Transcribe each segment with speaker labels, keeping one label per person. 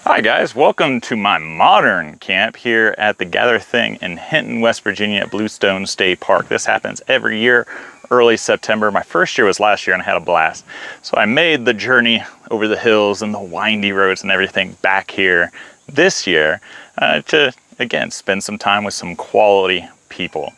Speaker 1: Hi guys, welcome to my modern camp here at the Gather Thing in Hinton, West Virginia at Bluestone State Park. This happens every year, early September. My first year was last year and I had a blast. So I made the journey over the hills and the windy roads and everything back here this year to, again, spend some time with some quality people.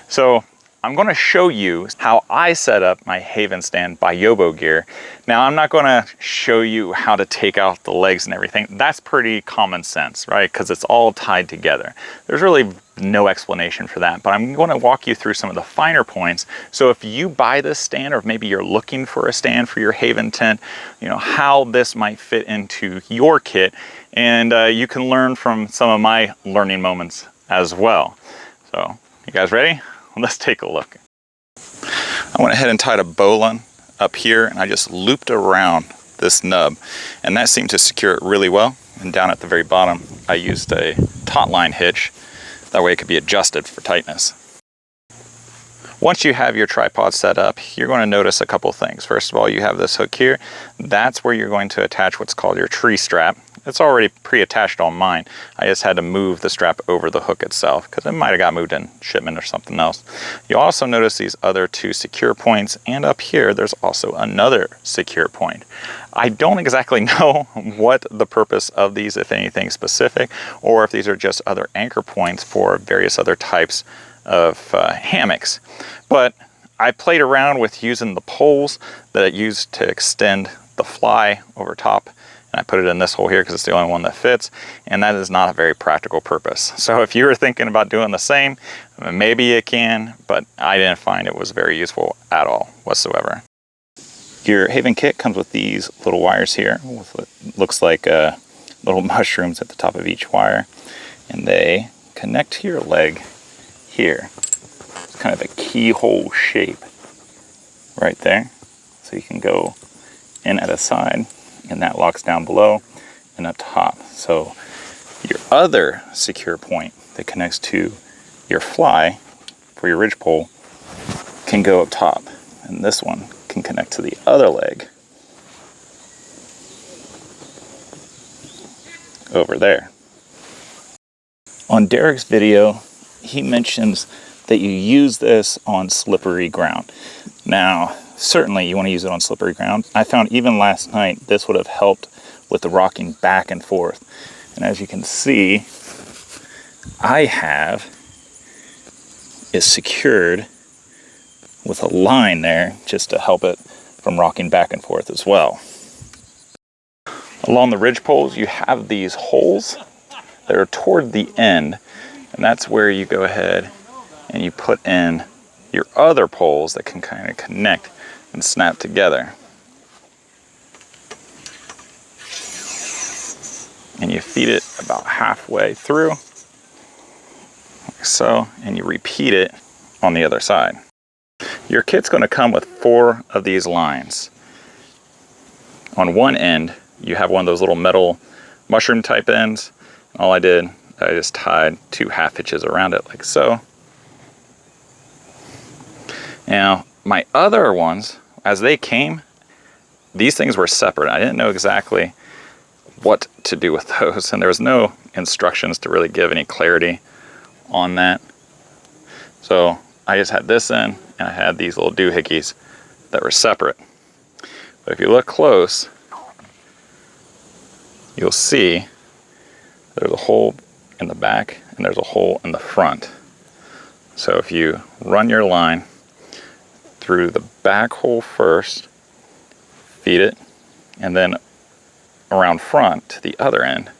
Speaker 1: So I'm going to show you how I set up my Haven stand by Yobo Gear. Now, I'm not going to show you how to take out the legs and everything. That's pretty common sense, right? Because it's all tied together. There's really no explanation for that, but I'm going to walk you through some of the finer points. So if you buy this stand, or maybe you're looking for a stand for your Haven tent, you know, how this might fit into your kit. And you can learn from some of my learning moments as well. So, you guys ready? Let's take a look. I went ahead and tied a bowline up here and I just looped around this nub, and that seemed to secure it really well. And down at the very bottom I used a taut line hitch, that way it could be adjusted for tightness. Once you have your tripod set up, you're going to notice a couple things. First of all, you have this hook here. That's where you're going to attach what's called your tree strap. It's already pre-attached on mine. I just had to move the strap over the hook itself because it might have got moved in shipment or something else. You'll also notice these other two secure points, and up here there's also another secure point. I don't exactly know what the purpose of these, if anything specific, or if these are just other anchor points for various other types of hammocks. But I played around with using the poles that I used to extend the fly over top, and I put it in this hole here because it's the only one that fits, and that is not a very practical purpose. So if you were thinking about doing the same, maybe you can, but I didn't find it was very useful at all whatsoever. Your Haven kit comes with these little wires here with what looks like little mushrooms at the top of each wire, and they connect to your leg here. It's kind of a keyhole shape right there, so you can go in at a side, and that locks down below and up top. So your other secure point that connects to your fly for your ridge pole can go up top, and this one can connect to the other leg over there. On Derek's video, he mentions that you use this on slippery ground. Now, certainly you want to use it on slippery ground. I found even last night this would have helped with the rocking back and forth. And as you can see, I have it secured with a line there just to help it from rocking back and forth as well. Along the ridge poles, you have these holes that are toward the end, and that's where you go ahead and you put in your other poles that can kind of connect and snap together. And you feed it about halfway through, like so, and you repeat it on the other side. Your kit's going to come with 4 of these lines. On one end, you have one of those little metal mushroom type ends. All I did, I just tied 2 half hitches around it like so. Now, my other ones, as they came, these things were separate. I didn't know exactly what to do with those, and there was no instructions to really give any clarity on that. So I just had this in, and I had these little doohickeys that were separate. But if you look close, you'll see there's a hole in the back and there's a hole in the front. So if you run your line through the back hole first, feed it, and then around front to the other end,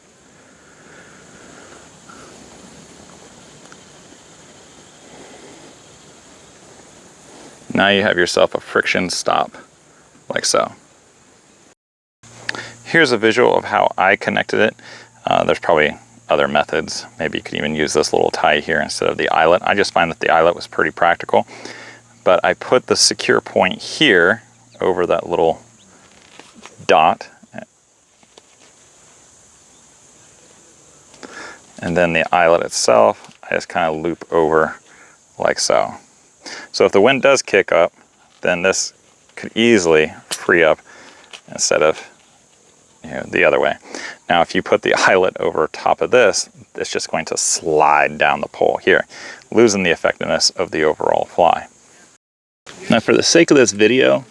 Speaker 1: now you have yourself a friction stop, like so. Here's a visual of how I connected it. There's probably other methods. Maybe you could even use this little tie here instead of the eyelet. I just find that the eyelet was pretty practical. But I put the secure point here over that little dot. And then the eyelet itself, I just kind of loop over like so. So if the wind does kick up, then this could easily free up instead of the other way. Now, if you put the eyelet over top of this, it's just going to slide down the pole here, losing the effectiveness of the overall fly. Now, for the sake of this video,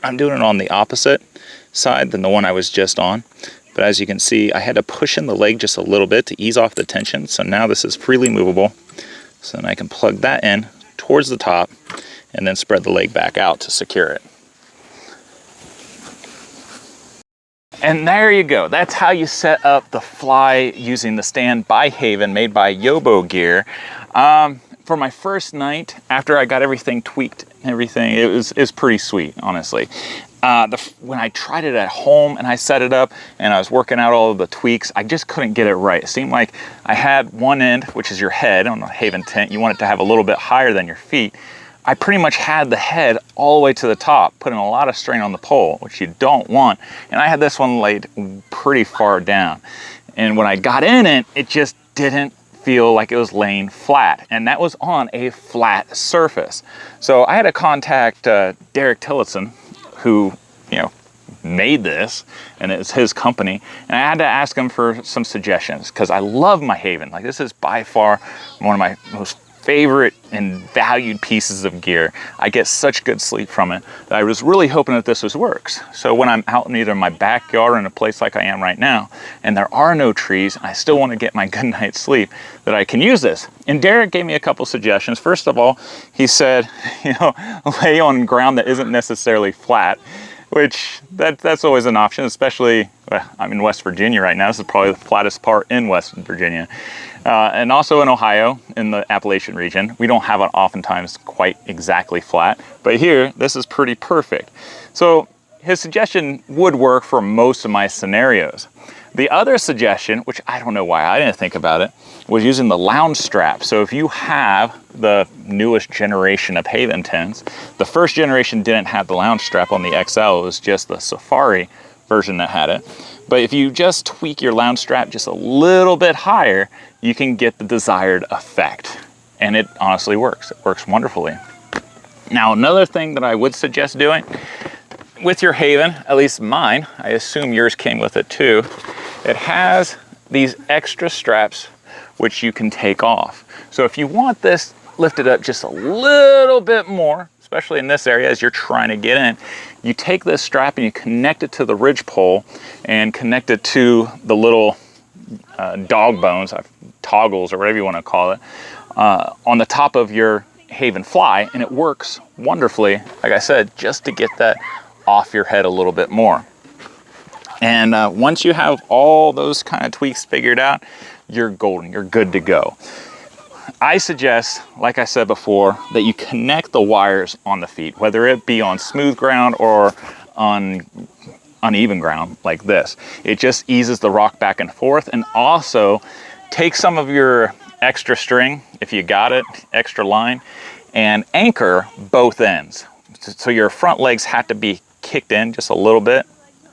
Speaker 1: I'm doing it on the opposite side than the one I was just on. But as you can see, I had to push in the leg just a little bit to ease off the tension. So now this is freely movable. So then I can plug that in towards the top and then spread the leg back out to secure it. And there you go. That's how you set up the fly using the stand by Haven, made by Yobo Gear. For my first night, after I got everything tweaked and everything, it was pretty sweet, honestly. When I tried it at home and I set it up and I was working out all of the tweaks, I just couldn't get it right. It seemed like I had one end, which is your head on a Haven tent. You want it to have a little bit higher than your feet. I pretty much had the head all the way to the top, putting a lot of strain on the pole, which you don't want. And I had this one laid pretty far down. And when I got in it, it just didn't feel like it was laying flat. And that was on a flat surface. So I had to contact Derek Tillotson, who, made this, and it's his company. And I had to ask him for some suggestions because I love my Haven. Like, this is by far one of my most favorite and valued pieces of gear. I get such good sleep from it that I was really hoping that this works. So when I'm out in either my backyard or in a place like I am right now, and there are no trees, and I still want to get my good night's sleep, that I can use this. And Derek gave me a couple suggestions. First of all, he said, lay on ground that isn't necessarily flat, which that's always an option, especially, I'm in West Virginia right now. This is probably the flattest part in West Virginia. And also in Ohio, in the Appalachian region, we don't have it oftentimes quite exactly flat, but here, this is pretty perfect. So his suggestion would work for most of my scenarios. The other suggestion, which I don't know why I didn't think about it, was using the lounge strap. So if you have the newest generation of Haven tents, the first generation didn't have the lounge strap on the XL, it was just the Safari version that had it. But if you just tweak your lounge strap just a little bit higher, you can get the desired effect. And it honestly works. It works wonderfully. Now, another thing that I would suggest doing with your Haven, at least mine, I assume yours came with it too, it has these extra straps which you can take off. So if you want this lifted up just a little bit more, especially in this area as you're trying to get in, you take this strap and you connect it to the ridge pole and connect it to the little dog bones, toggles or whatever you want to call it, on the top of your Haven fly, and it works wonderfully, like I said, just to get that off your head a little bit more. And once you have all those kind of tweaks figured out, you're golden, you're good to go. I suggest, like I said before, that you connect the wires on the feet, whether it be on smooth ground or on uneven ground like this. It just eases the rock back and forth, and also take some of your extra string, if you got it, extra line, and anchor both ends. So your front legs have to be kicked in just a little bit.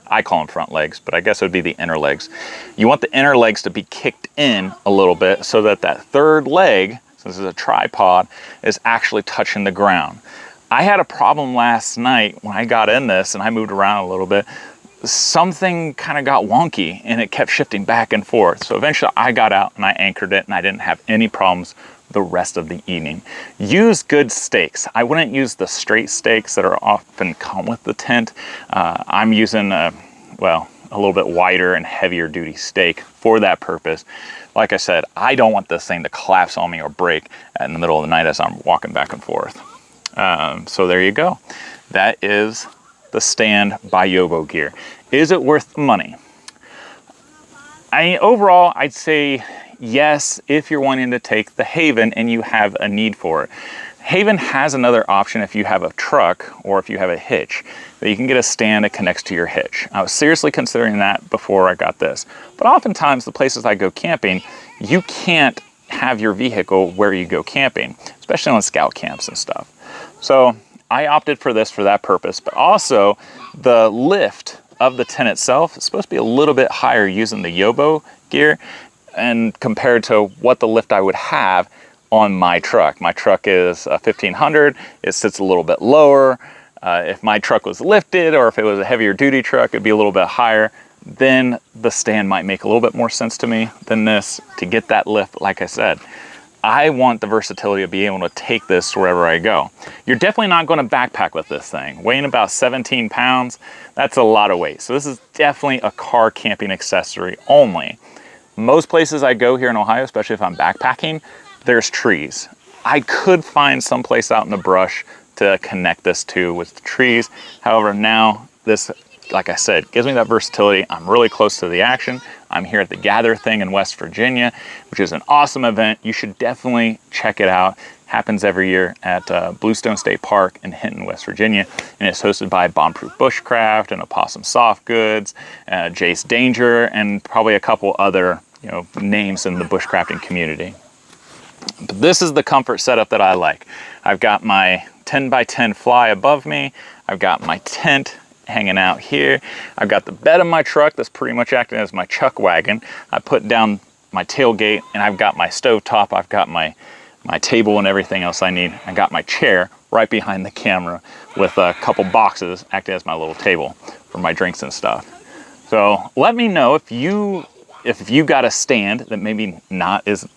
Speaker 1: I call them front legs, but I guess it would be the inner legs. You want the inner legs to be kicked in a little bit so that that third leg, so this is a tripod, is actually touching the ground. I had a problem last night when I got in this and I moved around a little bit. Something kind of got wonky and it kept shifting back and forth. So eventually I got out and I anchored it and I didn't have any problems the rest of the evening. Use good stakes. I wouldn't use the straight stakes that are often come with the tent. I'm using a little bit wider and heavier duty stake for that purpose. Like I said, I don't want this thing to collapse on me or break in the middle of the night as I'm walking back and forth. So there you go. That is the stand by Yobo Gear. Is it worth the money? Overall, I'd say yes, if you're wanting to take the Haven and you have a need for it. Haven has another option if you have a truck or if you have a hitch, that you can get a stand that connects to your hitch. I was seriously considering that before I got this. But oftentimes the places I go camping, you can't have your vehicle where you go camping, especially on scout camps and stuff. So I opted for this for that purpose, but also the lift of the tent itself is supposed to be a little bit higher using the Yobo Gear and compared to what the lift I would have on my truck. My truck is a 1500, it sits a little bit lower. If my truck was lifted or if it was a heavier duty truck, it'd be a little bit higher. then the stand might make a little bit more sense to me than this to get that lift. Like I said, I want the versatility of being able to take this wherever I go. You're definitely not going to backpack with this thing. Weighing about 17 pounds, that's a lot of weight. So this is definitely a car camping accessory only. Most places I go here in Ohio, especially if I'm backpacking, there's trees. I could find some place out in the brush to connect this to with the trees. However, now this, like I said, gives me that versatility. I'm really close to the action. I'm here at the Gather thing in West Virginia, which is an awesome event. You should definitely check it out. Happens every year at Bluestone State Park in Hinton, West Virginia, and it's hosted by Bombproof Bushcraft and Opossum Soft Goods, Jace Danger, and probably a couple other names in the bushcrafting community. But this is the comfort setup that I like. I've got my 10 by 10 fly above me. I've got my tent hanging out here. I've got the bed of my truck that's pretty much acting as my chuck wagon. I put down my tailgate, and I've got my stove top. I've got my table and everything else I need. I got my chair right behind the camera with a couple boxes acting as my little table for my drinks and stuff. So let me know if you got a stand that maybe not is.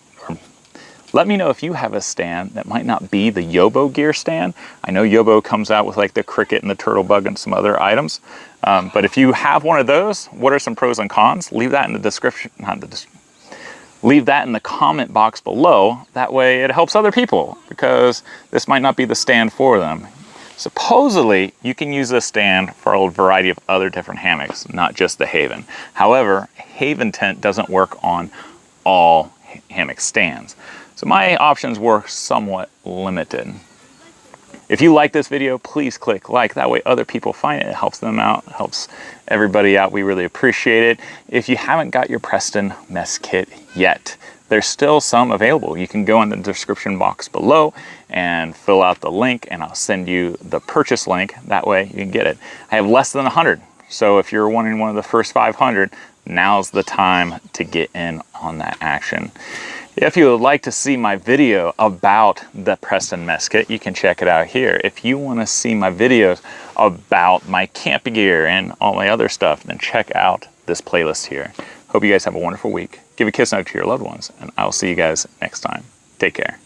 Speaker 1: Let me know if you have a stand that might not be the Yobo gear stand. I know Yobo comes out with like the cricket and the turtle bug and some other items. But if you have one of those, what are some pros and cons? Leave that in the description, leave that in the comment box below. That way it helps other people, because this might not be the stand for them. Supposedly, you can use this stand for a variety of other different hammocks, not just the Haven. However, Haven tent doesn't work on all hammock stands. So my options were somewhat limited. If you like this video, please click like. That way other people find it. It helps them out, helps everybody out. We really appreciate it. If you haven't got your Preston mess kit yet, there's still some available. You can go in the description box below and fill out the link, and I'll send you the purchase link. That way you can get it. I have less than 100. So if you're wanting one of the first 500, now's the time to get in on that action. If you would like to see my video about the Preston mess kit, you can check it out here. If you want to see my videos about my camp gear and all my other stuff, then check out this playlist here. Hope you guys have a wonderful week. Give a kiss out to your loved ones, and I'll see you guys next time. Take care.